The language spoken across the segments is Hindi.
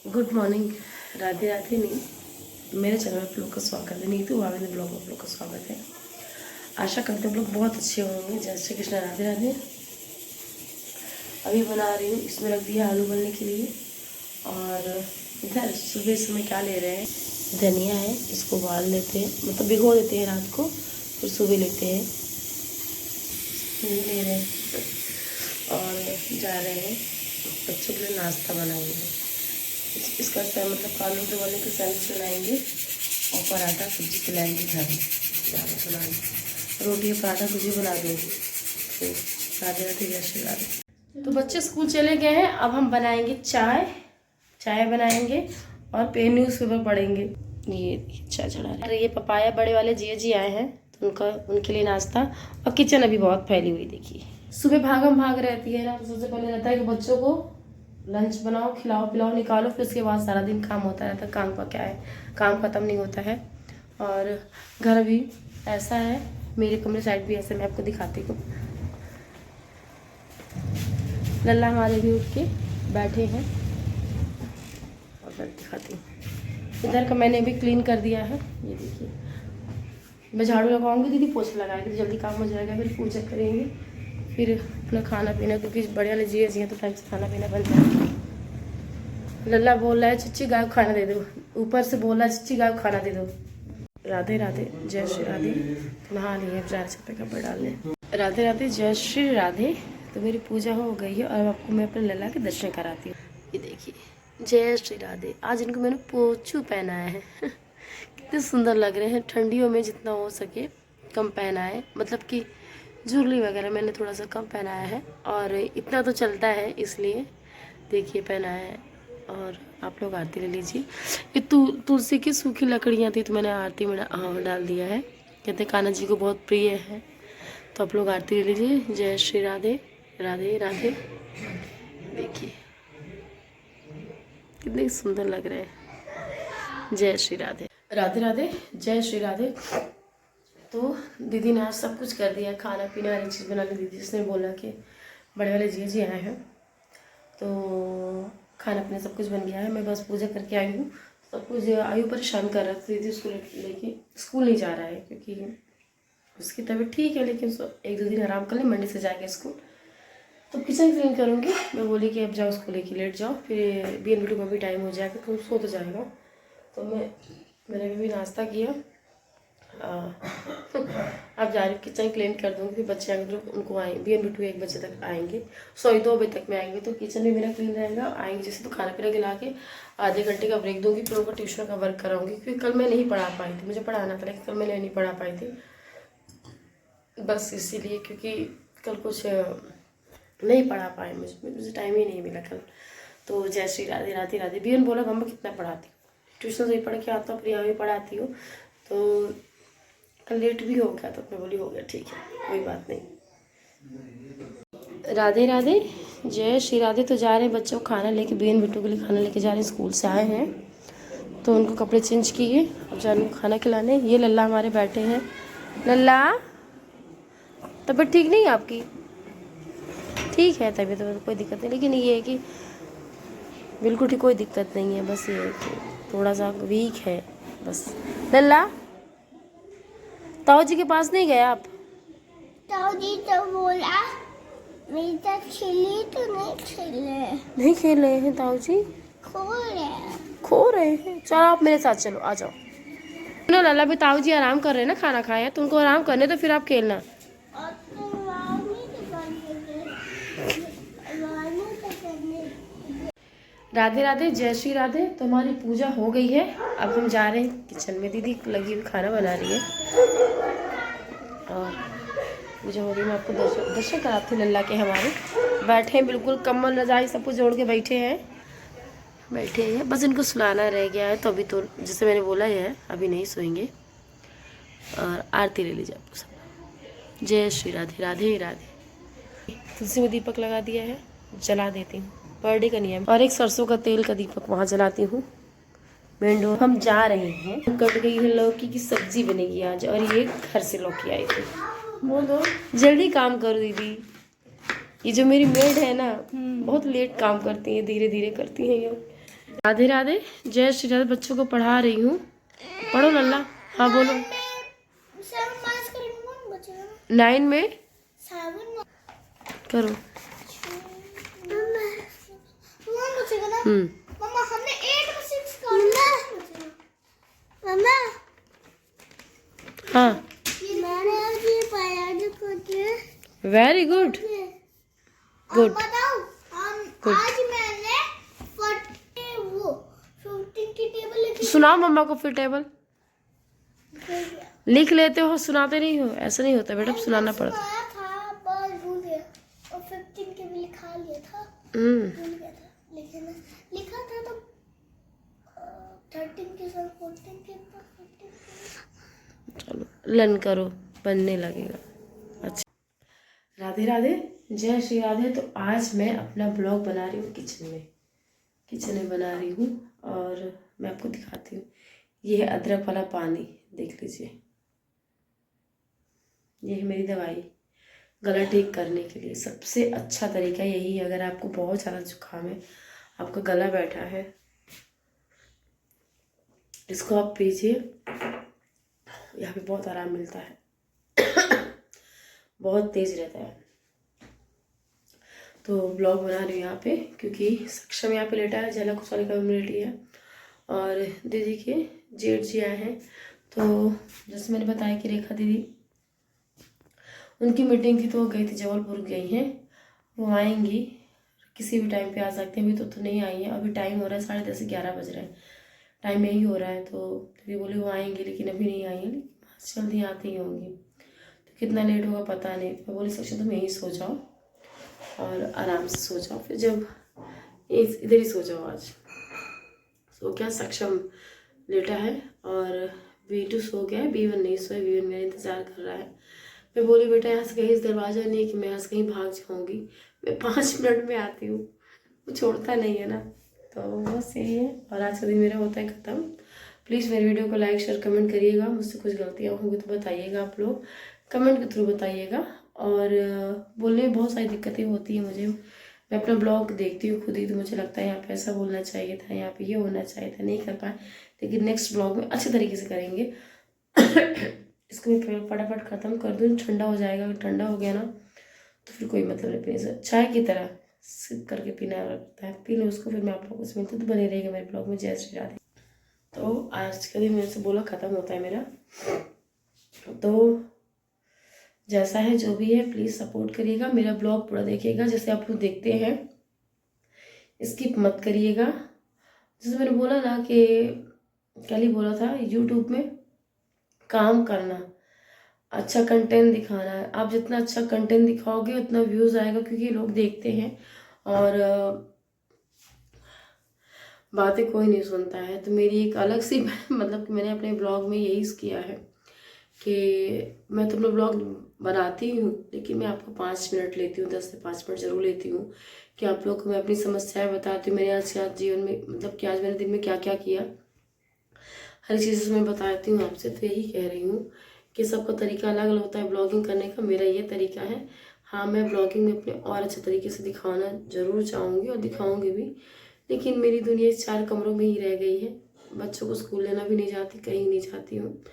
Good morning, Radhe Radhe. नहीं, मेरे चैनल पर लोग का स्वागत है। नीतू भाभी ने ब्लॉग में आप लोग का स्वागत है। आशा करते हैं लोग बहुत अच्छे होंगे। जय श्री कृष्ण, राधे राधे। अभी बना रही हूँ, इसमें रख दिया आलू बनने के लिए। और इधर सुबह समय क्या ले रहे हैं, धनिया है, इसको उबाल लेते हैं, मतलब भिगो देते हैं रात को, फिर सुबह लेते हैं। ले रहे हैं और जा रहे हैं बच्चों के लिए नाश्ता बनाएंगे। इसका मतलब कानून के वाले के सैंडविच बनाएंगे और पराठा सब्जी खिलाएंगे घर में। ज़्यादा बनाएंगे रोटी पराठा सब्जी बना देंगे। तो राधे राधे, जय श्री राधे। तो बच्चे स्कूल चले गए हैं, अब हम बनाएंगे चाय बनाएंगे और न्यूज़पेपर पढ़ेंगे। ये चाय चढ़ा रहे। अरे ये पपाया बड़े वाले जी आए हैं, तो उनके लिए नाश्ता। और किचन अभी बहुत फैली हुई देखिए। सुबह भागम भाग रहती है ना, तो सबसे पहले रहता है कि बच्चों को लंच बनाओ, खिलाओ पिलाओ, निकालो, फिर उसके बाद सारा दिन काम होता रहता है। काम का क्या है, काम ख़त्म नहीं होता है। और घर भी ऐसा है, मेरे कमरे साइड भी ऐसे, मैं आपको दिखाती हूँ। लल्ला हमारे भी उठ के बैठे हैं और मैं दिखाती हूँ। इधर का मैंने भी क्लीन कर दिया है, ये देखिए। मैं झाड़ू लगाऊंगी, दीदी पोछा लगाएगी, जल्दी काम हो जाएगा। फिर पूजा करेंगे, फिर अपना खाना पीना, क्योंकि बढ़िया लीजिए तो टाइम से खाना पीना बन जाएगा। लल्ला बोल रहा है चिच्ची गाय को खाना दे दो, ऊपर से बोल रहा है चिच्ची गाय को खाना दे दो। राधे राधे, जय श्री राधे। नहा लिए, अब जा रहे छत पे कपड़े डालने। राधे राधे, जय श्री राधे। तो मेरी पूजा हो गई है और आपको मैं अपने लल्ला के दर्शन कराती हूँ। ये देखिए, जय श्री राधे। आज इनको मैंने पोछू पहनाया है कितने सुंदर लग रहे हैं। ठंडियों में जितना हो सके कम पहना है, मतलब कि ज्वेलरी वगैरह मैंने थोड़ा सा कम पहनाया है, और इतना तो चलता है इसलिए देखिए पहनाया है। और आप लोग आरती ले लीजिए। ये तुलसी की सूखी लकड़ियाँ थी, तो मैंने आरती में डाल दिया है। कहते कान्हा जी को बहुत प्रिय है, तो आप लोग आरती ले लीजिए। जय श्री राधे, राधे राधे। देखिए कितने सुंदर लग रहे हैं। जय श्री राधे, राधे राधे, जय श्री राधे। तो दीदी ने आज सब कुछ कर दिया, खाना पीना हर एक चीज़ बना ली दीदी। उसने बोला कि बड़े वाले जी आए हैं, तो खाना पीना सब कुछ बन गया है। मैं बस पूजा करके आई हूँ। सब कुछ आयु परेशान कर रखी थी, उसको लेके स्कूल नहीं जा रहा है, क्योंकि उसकी तबीयत ठीक है, लेकिन 1-2 दिन आराम कर ले, मंडे से जाएगा स्कूल। तो किचन क्लीन करूँगी। मैं बोली कि अब जाओ उसको लेके, लेट जाओ, फिर BN को भी टाइम हो जाएगा, तो सो तो जाएगा। तो मैंने भी नाश्ता किया। अब जा रही हूँ किचन क्लीन कर दूँगी। फिर बच्चे आएंगे तो उनको आएंगे, BN 1 बजे तक आएंगे, 2 बजे तक में आएंगे, तो किचन भी मेरा क्लीन रहेगा। आएंगे जैसे तो खाना पीना खिला के आधे घंटे का ब्रेक दूँगी, फिर उनको ट्यूशन का वर्क कराऊँगी। क्योंकि कल मैं नहीं पढ़ा पाई थी, मुझे पढ़ाना था, लेकिन कल मैं नहीं पढ़ा पाई थी, बस इसीलिए, क्योंकि कल कुछ नहीं पढ़ा पाए, मुझे टाइम ही नहीं मिला कल। तो जय श्री राधे, राधे राधे। BN बोला मम्मा कितना पढ़ाती हूँ, ट्यूशन से ही पढ़ के आता हूँ, प्रिया भी पढ़ाती हूँ। तो कल लेट भी हो गया, तो मैं बोली हो गया ठीक है, कोई बात नहीं। राधे राधे, जय श्री राधे। तो जा रहे हैं बच्चों को खाना लेके, BN बिट्टू के लिए खाना लेके जा रहे हैं। स्कूल से आए हैं तो उनको कपड़े चेंज किए, अब जा रहे हैं खाना खिलाने। ये लल्ला हमारे बैठे हैं। लल्ला, तबीयत ठीक नहीं है आपकी? ठीक है तबीयत, तो कोई दिक्कत नहीं, लेकिन ये है कि बिल्कुल ठीक कोई दिक्कत नहीं है, बस ये है कि थोड़ा सा वीक है बस। लल्ला, ताऊ जी के पास नहीं गए आप? ताऊ जी तो बोला मेरी तो खेली तो नहीं खेल रहे हैं ताऊ जी, खो रहे हैं। चलो आप मेरे साथ चलो, आ जाओ ना। लल्ला भी ताऊ जी आराम कर रहे हैं ना, खाना खाया, तो उनको आराम करने तो फिर आप खेलना। राधे राधे, जय श्री राधे। तो हमारी पूजा हो गई है, अब हम जा रहे हैं किचन में। दीदी लगी हुई खाना बना रही है और पूजा हो रही है। मैं आपको दर्शन कराती हूँ लल्ला के। हमारे बैठे हैं बिल्कुल, कम्बल रजाई सब कुछ जोड़ के बैठे हैं। बस इनको सुलाना रह गया है, तो अभी तो जैसे मैंने बोला है अभी नहीं सोएंगे। और आरती ले लीजिए आपको सब। जय श्री राधे, राधे राधे। तुलसी में दीपक लगा दिया है, जला देती हूँ, बर्थडे का नियम। और एक सरसों का तेल का दीपक वहाँ जलाती हूँ। मेन डोर हम जा रहे हैं। कट गई है, लौकी की सब्जी बनेगी आज, और ये घर से लौकी आई थी। बोलो जल्दी काम करो दीदी। ये जो मेरी मेड है ना, बहुत लेट काम करती है, धीरे धीरे करती है ये। राधे राधे, जय श्री राधे। बच्चों को पढ़ा रही हूँ। पढ़ो लल्ला। हाँ बोलो। 9 में करो। मम्मा हमने 8 और 6 करना। मम्मा हाँ मैंने अभी पढ़ा तो वेरी गुड गुड। बताओ आज मैंने 15 की टेबल लिखी। सुनाओ मम्मा को फिर टेबल। लिख लेते हो, सुनाते नहीं हो। ऐसा नहीं होता बेटा, सुनाना पड़ता। सुनाया था बस भूल गया। और 15 के भी लिखा लिया था। भूल गया था लिखा था तो 13 के साथ 14 के बाद 15 के। चलो लर्न करो, बनने लगेगा। अच्छा राधे राधे, जय श्री राधे। तो आज मैं अपना ब्लॉग बना रही हूँ किचन में बना रही हूँ और मैं आपको दिखाती हूँ। ये है अदरक वाला पानी, देख लीजिए। ये है मेरी दवाई गला ठीक करने के लिए। सबसे अच्छा तरीका यही है। अगर आपको बहुत ज़्यादा जुकाम है, आपका गला बैठा है, इसको आप पीजिए। यहाँ पे बहुत आराम मिलता है। बहुत तेज रहता है। तो ब्लॉग बना रही हूँ यहाँ पे क्योंकि सक्षम यहाँ पे लेटा है, झलक उस वाली कम्युनिटी है और दीदी के जेठ जी आए हैं। तो जैसे मैंने बताया कि रेखा दीदी, उनकी मीटिंग थी तो वो गई थी, जबलपुर गई हैं। वो आएंगी, किसी भी टाइम पे आ सकते हैं। अभी तो नहीं आई हैं। अभी टाइम हो रहा है 10:30 11 बज रहे हैं, टाइम यही हो रहा है। तो दीदी बोली वो आएंगी लेकिन अभी नहीं आई हैं, लेकिन जल्दी आती ही होंगी। तो कितना लेट होगा पता नहीं। मैं बोली सक्षम तुम यहीं सो जाओ और आराम से सो जाओ। फिर जब इधर ही सो जाओ आज। सो क्या सक्षम लेटा है और B2 सो गया है, B1 नहीं सोया। B1 मेरा इंतज़ार कर रहा है। मैं बोली बेटा यहाँ से कहीं इस दरवाज़ा नहीं है कि मैं यहाँ से कहीं भाग जाऊँगी, मैं 5 मिनट में आती हूँ। वो छोड़ता नहीं है ना। तो बस यही है। और आज का दिन मेरा होता है ख़त्म। प्लीज़ मेरे वीडियो को लाइक शेयर कमेंट करिएगा। मुझसे कुछ गलतियाँ होंगी तो बताइएगा, आप लोग कमेंट के थ्रू बताइएगा। और बोलने में बहुत सारी दिक्कतें होती हैं मुझे। मैं अपना ब्लॉग देखती हूँ खुद ही तो मुझे लगता है यहाँ पे ऐसा बोलना चाहिए था, यहाँ पे ये होना चाहिए था, नहीं कर पाए। लेकिन नेक्स्ट ब्लॉग में अच्छे तरीके से करेंगे। इसको मैं फटाफट ख़त्म कर दूँ, ठंडा हो जाएगा। अगर ठंडा हो गया ना तो फिर कोई मतलब नहीं, पीने से चाय की तरह सिप करके पीना लगता है। पी लो उसको, फिर मैं आप लोगों से मिलती हूँ। तो बने रहेगा मेरे ब्लॉग में। जय श्री राधे। तो आज का दिन मेरे से बोला ख़त्म होता है मेरा। तो जैसा है जो भी है प्लीज़ सपोर्ट करिएगा, मेरा ब्लॉग पूरा देखिएगा। जैसे आप लोग देखते हैं स्किप मत करिएगा। जैसे मैंने बोला ना कि कल ही बोला था, यूट्यूब में काम करना, अच्छा कंटेंट दिखाना है। आप जितना अच्छा कंटेंट दिखाओगे उतना व्यूज़ आएगा, क्योंकि लोग देखते हैं और बातें कोई नहीं सुनता है। तो मेरी एक अलग सी मतलब कि मैंने अपने ब्लॉग में यही किया है कि मैं तो अपना ब्लॉग बनाती हूँ लेकिन मैं आपको 5 मिनट लेती हूँ, 10 से 5 मिनट ज़रूर लेती हूँ कि आप लोग को मैं अपनी समस्याएं बताती हूँ। मैंने आज जीवन में मतलब कि आज मैंने दिन में क्या क्या किया, हर चीज़ मैं बताती हूँ आपसे। तो यही कह रही हूँ कि सबका तरीका अलग अलग होता है ब्लॉगिंग करने का। मेरा ये तरीका है। हाँ, मैं ब्लॉगिंग में अपने और अच्छे तरीके से दिखाना ज़रूर चाहूँगी और दिखाऊँगी भी। लेकिन मेरी दुनिया इस 4 कमरों में ही रह गई है। बच्चों को स्कूल लेना भी नहीं जाती, कहीं नहीं जाती हूँ,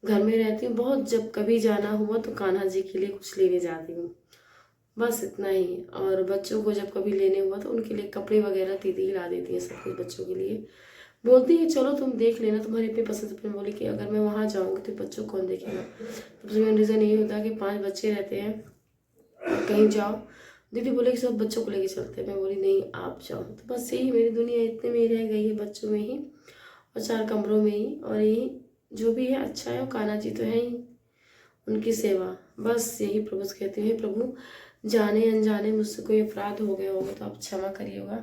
घर में रहती हूँ। बहुत जब कभी जाना हुआ तो कान्हा जी के लिए कुछ लेने जाती हूँ, बस इतना ही। और बच्चों को जब कभी लेने हुआ तो उनके लिए कपड़े वगैरह दीदी ही ला देती है, सब कुछ बच्चों के लिए। बोलती है चलो तुम देख लेना, तुम्हारी अपनी पसंद। पर बोली कि अगर मैं वहाँ जाऊँगी तो बच्चों कौन देखेगा। सबसे मेन रीज़न ये होता है कि 5 बच्चे रहते हैं, कहीं जाओ दीदी बोले कि सब बच्चों को लेके चलते हैं। मैं बोली नहीं आप जाओ। तो बस यही मेरी दुनिया इतने में ही रह गई है, बच्चों में ही और 4 कमरों में ही। और यही जो भी है अच्छा है। और कान्हा जी तो है ही, उनकी सेवा, बस यही प्रभु से कहती हूँ। प्रभु जाने अनजाने मुझसे कोई अपराध हो गया होगा तो आप क्षमा करिएगा,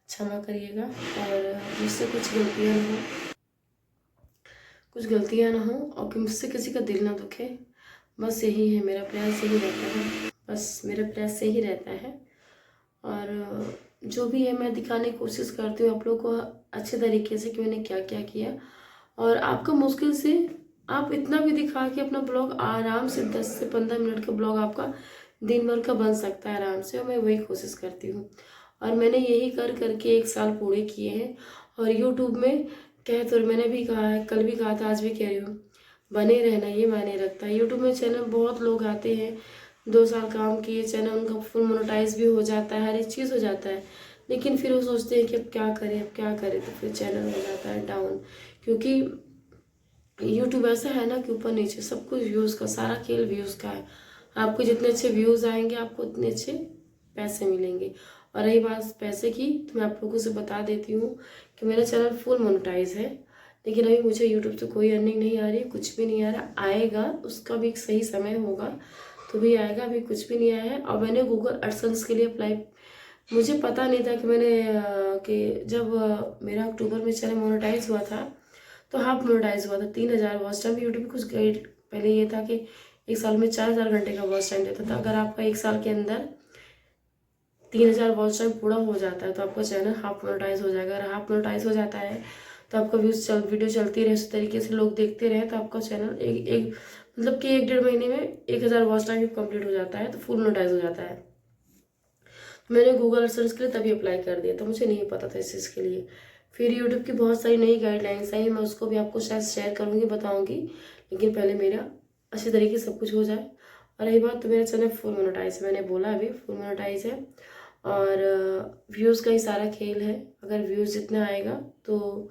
क्षमा करिएगा। और मुझसे कुछ गलतियाँ ना हो और कि मुझसे किसी का दिल ना दुखे। बस यही है मेरा प्रयास, यही रहता है। बस मेरा प्रयास यही रहता है। और जो भी है मैं दिखाने की कोशिश करती हूँ आप लोगों को अच्छे तरीके से कि मैंने क्या क्या किया। और आपका मुश्किल से आप इतना भी दिखा के अपना ब्लॉग आराम से 10 से 15 मिनट का ब्लॉग आपका दिन भर का बन सकता है आराम से। और मैं वही कोशिश करती हूँ। और मैंने यही कर करके 1 साल पूरे किए हैं। और यूट्यूब में कह तो मैंने भी कहा है, कल भी कहा था, आज भी कह रही हूँ, बने रहना ये मायने रखता है। यूट्यूब में चैनल बहुत लोग आते हैं, 2 साल काम किए, चैनल उनका फुल मोनेटाइज भी हो जाता है, हर एक चीज़ हो जाता है, लेकिन फिर वो सोचते हैं कि अब क्या करें, अब क्या करें, तो फिर चैनल हो जाता है डाउन। क्योंकि यूट्यूब ऐसा है ना कि ऊपर नीचे सब कुछ व्यूज़ का, सारा खेल व्यूज़ का है। आपको जितने अच्छे व्यूज़ आएंगे आपको उतने अच्छे पैसे मिलेंगे। और रही बात पैसे की, तो मैं आप लोगों से बता देती हूँ कि मेरा चैनल फुल मोनेटाइज है, लेकिन अभी मुझे यूट्यूब से कोई अर्निंग नहीं आ रही, कुछ भी नहीं आ रहा। आएगा, उसका भी एक सही समय होगा तो भी आएगा, अभी कुछ भी नहीं आया है। और मैंने गूगल एडसेंस के लिए अप्लाई, मुझे पता नहीं था कि कि जब मेरा अक्टूबर में चैनल मोनेटाइज हुआ था तो हाफ मोनेटाइज हुआ था, 3000 वॉच टाइम। यूट्यूब कुछ गाइड पहले ये था कि एक साल में 4000 घंटे का वॉच टाइम देता था। अगर आपका एक साल के अंदर 3000 वॉच टाइम पूरा हो जाता है तो आपका चैनल हाफ मोनेटाइज हो जाएगा। अगर हाफ मोनेटाइज हो जाता है तो आपका वीडियो चलती रहे, उस तरीके से लोग देखते रहे, तो आपका चैनल एक मतलब कि 1-1.5 महीने में 1000 वॉच टाइम कंप्लीट हो जाता है, तो फुल मोनेटाइज हो जाता है। मैंने गूगल एडसेंस के लिए तभी अप्लाई कर दिया, तो मुझे नहीं पता था इस चीज़ के लिए। फिर यूट्यूब की बहुत सारी नई गाइडलाइंस आई, मैं उसको भी आपको शायद शेयर करूँगी, बताऊँगी, लेकिन पहले मेरा अच्छे तरीके से सब कुछ हो जाए। और रही बात, तो मेरा चैनल फुल मोनेटाइज है, मैंने बोला अभी फुल मोनेटाइज है। और व्यूज़ का ही सारा खेल है, अगर व्यूज़ जितना आएगा तो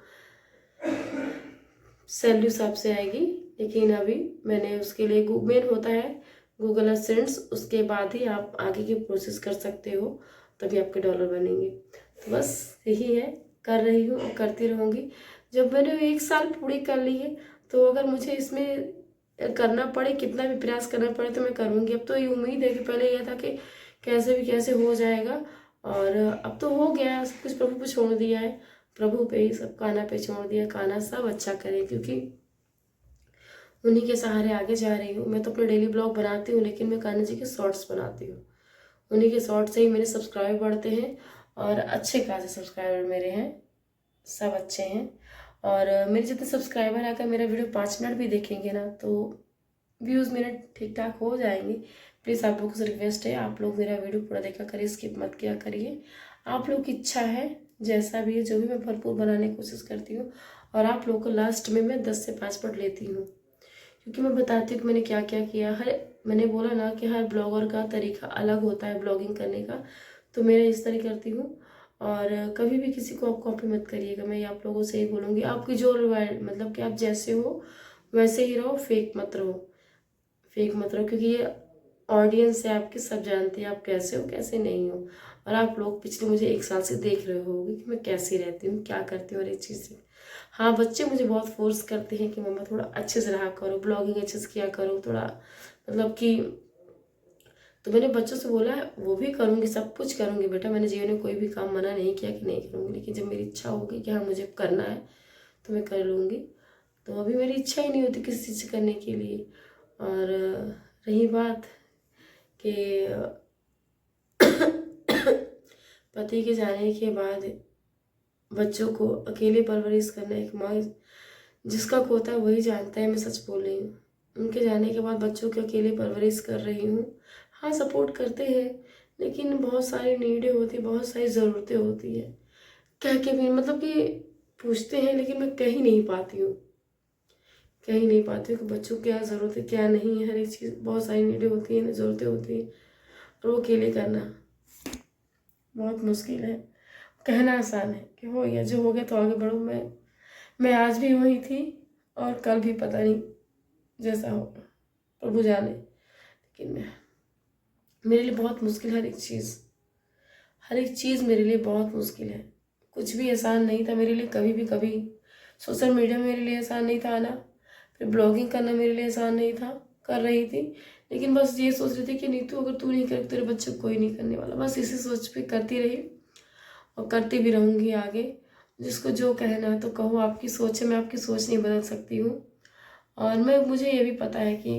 सैलरी हिसाब से आएगी। लेकिन अभी मैंने उसके लिए मेन होता है गूगल एडसेंस, उसके बाद ही आप आगे की प्रोसेस कर सकते हो, तभी आपके डॉलर बनेंगे। तो बस यही है, कर रही हूँ और करती रहूँगी। जब मैंने 1 साल पूरी कर ली है तो अगर मुझे इसमें करना पड़े, कितना भी प्रयास करना पड़े, तो मैं करूँगी। अब तो ये उम्मीद है कि पहले यह था कि कैसे भी कैसे हो जाएगा, और अब तो हो गया, सब कुछ प्रभु पे छोड़ दिया है, प्रभु पे ही सब, कान्हा पे छोड़ दिया, कान्हा सब अच्छा करे, क्योंकि उन्हीं के सहारे आगे जा रही हूँ। मैं तो अपने डेली ब्लॉग बनाती हूँ, लेकिन मैं कान्हा जी के शॉर्ट्स बनाती हूँ, उन्हीं के शॉर्ट्स से ही मेरे सब्सक्राइबर बढ़ते हैं, और अच्छे खासे सब्सक्राइबर मेरे हैं, सब अच्छे हैं। और मेरे जितने सब्सक्राइबर अगर मेरा वीडियो 5 मिनट भी देखेंगे ना, तो व्यूज़ मेरे ठीक ठाक हो जाएंगे। प्लीज़ आप लोगों से रिक्वेस्ट है, आप लोग मेरा वीडियो पूरा देखा करिए, स्किप मत किया करिए। आप लोग की इच्छा है, जैसा भी है, जो भी, मैं भरपूर बनाने की कोशिश करती हूँ। और आप लोगों को लास्ट में मैं 10 से 5 मिनट लेती हूँ, क्योंकि मैं बताती हूँ कि मैंने क्या क्या किया। मैंने बोला ना कि हर ब्लॉगर का तरीका अलग होता है ब्लॉगिंग करने का, तो मैं इस तरह करती हूँ। और कभी भी किसी को आप कॉपी मत करिएगा, मैं ये आप लोगों से ही बोलूँगी। आपकी जो मतलब कि आप जैसे हो वैसे ही रहो, फेक मत रहो, फेक मत रहो, क्योंकि ये ऑडियंस है आपकी, सब जानती है आप कैसे हो कैसे नहीं हो। और आप लोग पिछले मुझे 1 साल से देख रहे होगे कि मैं कैसी रहती हूँ, क्या करती हूँ, और एक चीज़ से, हाँ, बच्चे मुझे बहुत फोर्स करते हैं कि मम्मा थोड़ा अच्छे से रहा करो, ब्लॉगिंग अच्छे से किया करो, थोड़ा मतलब कि, तो मैंने बच्चों से बोला है वो भी करूँगी, सब कुछ करूँगी बेटा, मैंने जीवन में कोई भी काम मना नहीं किया कि नहीं करूँगी, लेकिन जब मेरी इच्छा होगी कि हाँ मुझे करना है तो मैं कर लूँगी। तो अभी मेरी इच्छा ही नहीं होती किसी चीज़ करने के लिए। और रही बात कि पति के जाने के बाद बच्चों को अकेले परवरिश करना, एक माँ जिसका होता है वही जानता है, मैं सच बोल रही हूँ। उनके जाने के बाद बच्चों की अकेले परवरिश कर रही हूँ। हाँ, सपोर्ट करते हैं, लेकिन बहुत सारी नीडें होती है, बहुत सारी ज़रूरतें होती है, कह के भी मतलब कि पूछते हैं, लेकिन मैं कह ही नहीं पाती हूँ, कह ही नहीं पाती हूँ कि बच्चों को क्या ज़रूरत है क्या नहीं है। हर एक चीज़, बहुत सारी नीडें होती हैं, ज़रूरतें होती हैं, और वो अकेले करना बहुत मुश्किल है। कहना आसान है कि हो गया, जो हो गया तो आगे बढ़ो। मैं आज भी वही थी, और कल भी पता नहीं, जैसा होगा प्रभु जाने। लेकिन मेरे लिए बहुत मुश्किल, हर एक चीज़ मेरे लिए बहुत मुश्किल है। कुछ भी आसान नहीं था मेरे लिए, कभी भी कभी। सोशल मीडिया मेरे लिए आसान नहीं था आना, फिर ब्लॉगिंग करना मेरे लिए आसान नहीं था, कर रही थी, लेकिन बस ये सोच रही थी कि नीतू अगर तू नहीं कर, तेरे बच्चे कोई नहीं करने वाला। बस इसी सोच पे करती रही, और करती भी रहूँगी आगे। जिसको जो कहना है तो कहो, आपकी सोच है, मैं आपकी सोच नहीं बदल सकती हूँ। और मुझे ये भी पता है कि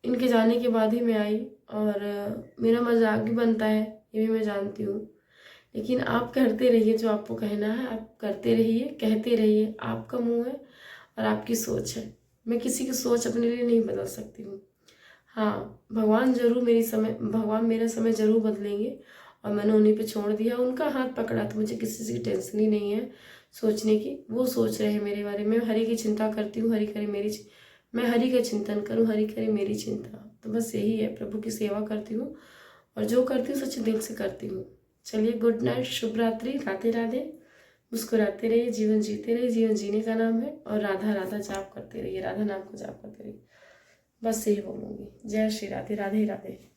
इनके जाने के बाद ही मैं आई, और मेरा मजाक भी बनता है, ये भी मैं जानती हूँ। लेकिन आप करते रहिए, जो आपको कहना है आप करते रहिए, कहते रहिए, आपका मुंह है और आपकी सोच है। मैं किसी की सोच अपने लिए नहीं बदल सकती हूँ। हाँ, भगवान मेरा समय ज़रूर बदलेंगे, और मैंने उन्हीं पे छोड़ दिया, उनका हाथ पकड़ा, तो मुझे किसी चीज़ की टेंशन ही नहीं है सोचने की। वो सोच रहे हैं मेरे बारे में, हरि की चिंता करती हूँ, हरि करे मेरी मैं हरि का चिंतन करूँ, हरि करे मेरी चिंता। तो बस यही है, प्रभु की सेवा करती हूँ और जो करती हूँ सच्चे दिल से करती हूँ। चलिए, गुड नाइट, शुभ रात्रि, राधे राधे। मुस्कुराते रहिए, जीवन जीते रहिए, जीवन जीने का नाम है, और राधा राधा जाप करते रहिए, राधा नाम को जाप करते रहिए। बस यही बोलूँगी। जय श्री राधे, राधे राधे।